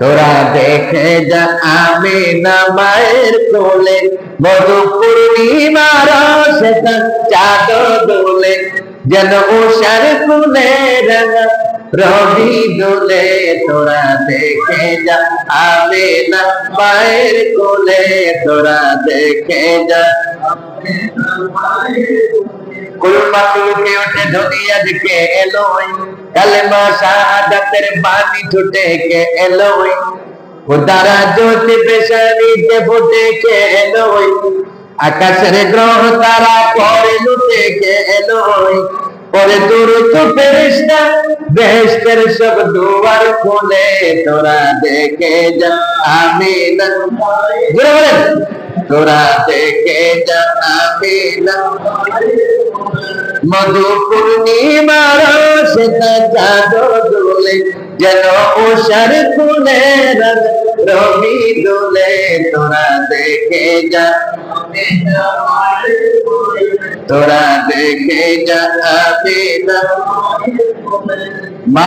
তোরা দেখে যা আমিনা মায়ের কোলে মধু পূর্ণিমার সেটা চাঁদ দোলে যেন উষার কোলে রাঙা রবি দোলে। তোরা দেখে যা আমিনা মায়ের কোলে, তোরা দেখে যা কুলমা তুলকে ওঠে দুনিয়া দিকে এলোই, কালেমা শাহাদাতের বাণী ছুটে কে এলোই, খোদারা জ্যোতি পেশানিতে ফুটে কে এলোই, আকাশের গ্রহ তারা পরে লুটে কে এলোই, পরে দুরুদ ফেরেশতা বেহেশতের সব দুয়ার খোলে। তোরা দেখে যা আমিনা, জোরে বলেন, তোরা দেখে যা আমিনা মধু পূর্ণিমার সেটা চাঁদ দোলে যেন উষার কোলে রবি দোলে। তোরা দেখে যা, তোরা দেখে যা আমিনা